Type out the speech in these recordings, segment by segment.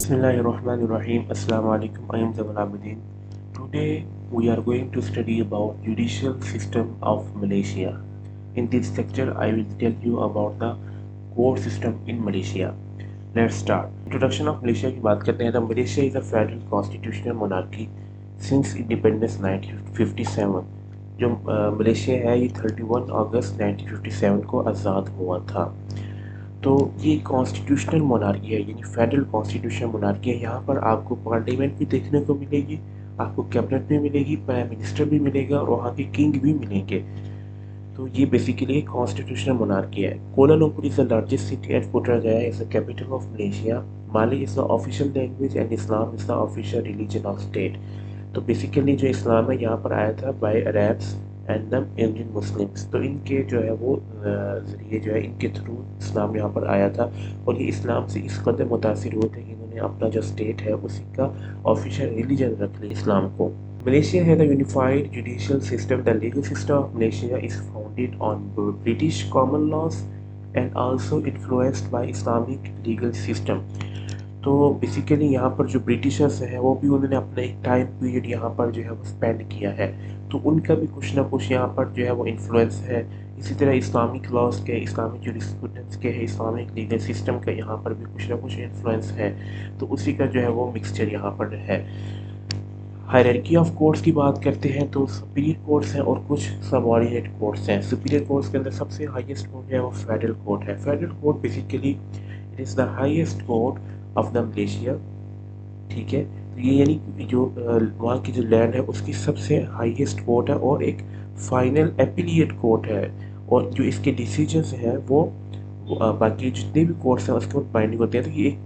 Bismillahirrahmanirrahim. Assalamu alaikum. I am Zawal Abidin. Today we are going to study about judicial system of Malaysia. In this lecture, I will tell you about the court system in Malaysia. Let's start. Introduction of Malaysia की बात करते हैं तो Malaysia is a federal constitutional monarchy since independence 1957. जो Malaysia है ये 31 अगस्त 1957 को आज़ाद हुआ था। तो ये कॉन्स्टिट्यूशनल मोनार्की है, यानी फेडरल कॉन्स्टिट्यूशनल मोनार्की है। यहाँ पर आपको पार्लियामेंट भी देखने को मिलेगी, आपको कैबिनेट भी मिलेगी, प्राइम मिनिस्टर भी मिलेगा और वहाँ के किंग भी मिलेंगे। तो ये बेसिकली कॉन्स्टिट्यूशनल मोनार्की है। Kuala Lumpur is the largest city and Putrajaya is the capital of Malaysia. Malay is the official language and Islam is the official religion of state. तो बेसिकली जो इस्लाम है यहाँ पर आया था by Arabs and the Indian Muslims. तो इनके जो है वो ज़रिए जो है इनके थ्रू इस्लाम यहाँ पर आया था और ये इस्लाम से इस कदर मुतासिर हुए थे कि इन्होंने अपना जो स्टेट है उसी का ऑफिशियल रिलीजन रख लिया इस्लाम को। Malaysia had a unified judicial system. The legal system of Malaysia is founded on British common laws and also influenced by Islamic legal system. तो बेसिकली यहाँ पर जो ब्रिटिशर्स हैं वो भी उन्होंने अपना एक टाइम पीरियड यहाँ पर जो है वो स्पेंड किया है, तो उनका भी कुछ ना कुछ यहाँ पर जो है वो इन्फ्लुएंस है। इसी तरह इस्लामिक लॉज के, इस्लामिक जूरिस्प्रूडेंस के है, इस्लामिक लीगल सिस्टम का यहाँ पर भी कुछ ना कुछ इन्फ्लुएंस है, तो उसी का जो है वो मिक्सचर यहाँ पर है। हायरार्की ऑफ कोर्ट्स की बात करते हैं तो सुपीरियर कोर्ट्स हैं और कुछ सबऑर्डिनेट कोर्ट्स हैं। सुपीरियर कोर्ट्स के अंदर सबसे हाईएस्ट कोर्ट है वो फेडरल कोर्ट है। Federal court basically it is the highest court of the Malaysia, ठीक है। तो ये यानी जो वहाँ की जो लैंड है उसकी सबसे हाईएस्ट कोर्ट है और एक फाइनल एपिलिएट कोर्ट है, और जो इसके डिसीजंस हैं वो बाकी जितने भी कोर्ट्स हैं उसके ऊपर बाइंडिंग होते हैं। तो ये एक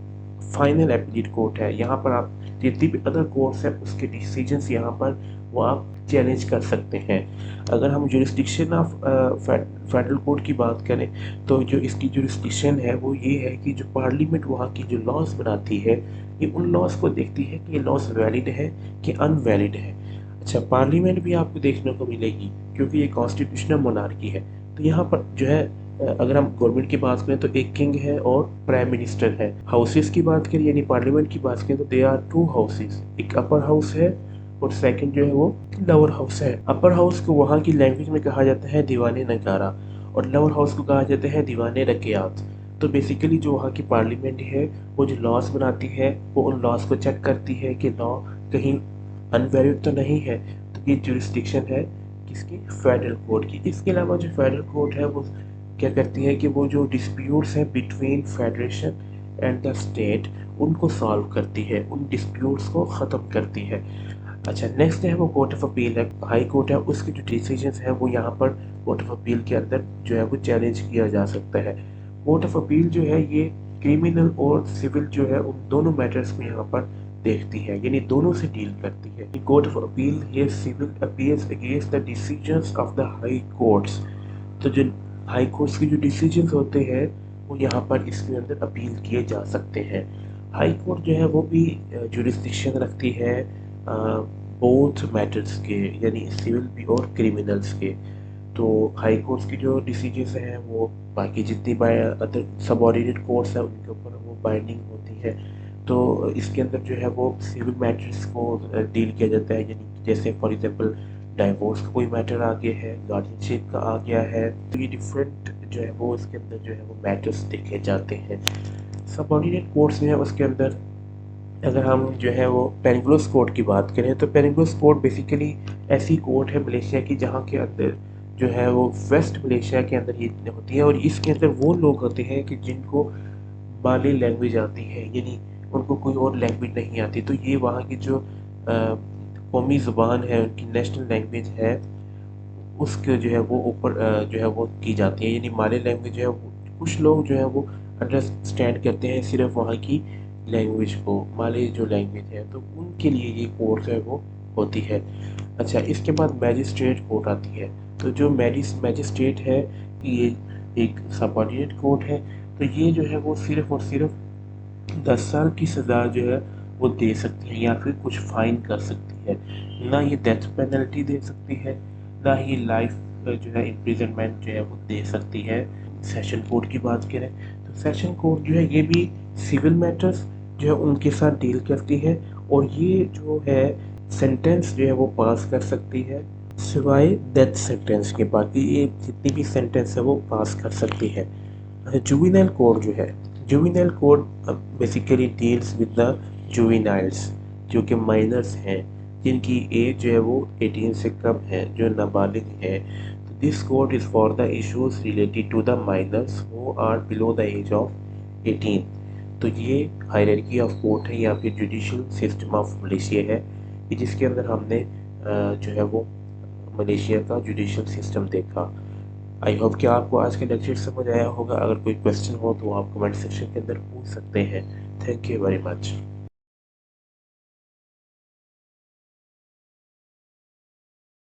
फाइनल एपिलिएट कोर्ट है। यहाँ पर आप जितनी भी अदर कोर्ट्स हैं उसके डिसीजंस यहाँ पर वो आप चैलेंज कर सकते हैं। अगर हम जुरिस्डिक्शन ऑफ फेडरल कोर्ट की बात करें तो जो इसकी जुरिस्डिक्शन है वो ये है कि जो पार्लियामेंट वहाँ की जो लॉज बनाती है ये उन लॉज को देखती है कि ये लॉज वैलिड है कि अनवैलिड है। अच्छा, पार्लियामेंट भी आपको देखने को मिलेगी क्योंकि ये कॉन्स्टिट्यूशनल मोनार्की है। तो यहाँ पर जो है अगर हम गवर्नमेंट की बात करें तो एक किंग है और प्राइम मिनिस्टर है। हाउसेस की बात करें यानी पार्लियामेंट की बात करें तो दे आर टू हाउसेस, एक अपर हाउस है और सेकंड जो है वो लोअर हाउस है। अपर हाउस को वहाँ की लैंग्वेज में कहा जाता है दीवाने नगारा और लोअर हाउस को कहा जाता है दीवाने रकियात। तो बेसिकली जो वहाँ की पार्लियामेंट है वो जो लॉज बनाती है वो उन लॉज को चेक करती है कि लॉ कहीं अनवैलिड तो नहीं है। तो ये जुरिस्डिक्शन है किसकी, फेडरल कोर्ट की। इसके अलावा जो फेडरल कोर्ट है वो क्या करती है कि वो जो डिस्प्यूट्स हैं between federation and the state उनको सॉल्व करती है, उन डिस्प्यूट्स को ख़त्म करती है। अच्छा, नेक्स्ट है वो कोर्ट ऑफ अपील है, हाई कोर्ट है, उसके जो डिसीजंस हैं वो यहाँ पर कोर्ट ऑफ अपील के अंदर जो है वो चैलेंज किया जा सकता है। कोर्ट ऑफ अपील जो है ये क्रिमिनल और सिविल जो है उन दोनों मैटर्स को यहाँ पर देखती है, यानी दोनों से डील करती है। कोर्ट ऑफ अपील ये civil appeals against the decisions of the high courts. तो जो हाई कोर्ट्स के जो डिसीजंस होते हैं वो यहाँ पर इसके अंदर अपील किए जा सकते हैं। हाई कोर्ट जो है वो भी जुरिस्डिक्शन रखती है बोथ मैटर्स के, यानी सिविल भी और क्रिमिनल्स के। तो हाई कोर्ट्स की जो डिसीजंस हैं वो बाकी जितनी अदर सबऑर्डिनेट कोर्ट्स हैं उनके ऊपर वो बाइंडिंग होती है। तो इसके अंदर जो है वो सिविल मैटर्स को डील किया जाता है, यानी जैसे फॉर एग्जांपल डाइवोर्स का कोई मैटर आ गया है, गार्डियनशिप का आ गया है, तो ये डिफरेंट जो है वो इसके अंदर जो है वो मैटर्स देखे जाते हैं। सबऑर्डिनेट कोर्ट्स में है उसके अंदर अगर हम जो है वो पेनिंगुलस कोर्ट की बात करें तो पेनिंगुलस कोर्ट बेसिकली ऐसी कोर्ट है मलेशिया की जहाँ के अंदर जो है वो वेस्ट मलेशिया के अंदर ये होती है, और इसके अंदर वो लोग होते हैं कि जिनको माली लैंग्वेज आती है, यानी उनको कोई और लैंग्वेज नहीं आती। तो ये वहाँ की जो कौमी ज़ुबान है, उनकी नेशनल लैंग्वेज है, उसके जो है वो ऊपर जो है वो की जाती है, यानी माली लैंग्वेज जो है वो कुछ लोग जो है वो अंडरस्टैंड करते हैं सिर्फ वहाँ की लैंग्वेज को, माली जो लैंग्वेज है, तो उनके लिए ये कोर्ट है वो होती है। अच्छा, इसके बाद मैजिस्ट्रेट कोर्ट आती है। तो जो मैजिस्ट्रेट है ये एक सबऑर्डिनेट कोर्ट है। तो ये जो है वो सिर्फ और सिर्फ 10 साल की सज़ा जो है वो दे सकती है या फिर कुछ फाइन कर सकती है, ना ये डेथ पेनल्टी दे सकती है, ना ही लाइफ जो है इम्प्रिजनमेंट जो है वो दे सकती है। सेशन कोर्ट की बात करें तो सेशन कोर्ट जो है ये भी सिविल मैटर्स जो है उनके साथ डील करती है, और ये जो है सेंटेंस जो है वो पास कर सकती है, सिवाय डेथ सेंटेंस के। बाकी ये जितनी भी सेंटेंस है वो पास कर सकती है। जुवेनाइल कोड जो है, juvenile code basically deals with the juveniles, जो कि माइनर्स हैं, जिनकी एज जो है वो 18 से कम है, जो नाबालिग है। तो this code is for the issues related to the minors who are below the age of 18। तो ये हायरार्की ऑफ कोर्ट है या फिर जुडिशियल सिस्टम ऑफ मलेशिया है, कि जिसके अंदर हमने जो है वो मलेशिया का जुडिशियल सिस्टम देखा। आई होप कि आपको आज के लेक्चर समझ आया होगा। अगर कोई क्वेश्चन हो तो आप कमेंट सेक्शन के अंदर पूछ सकते हैं। Thank you very much.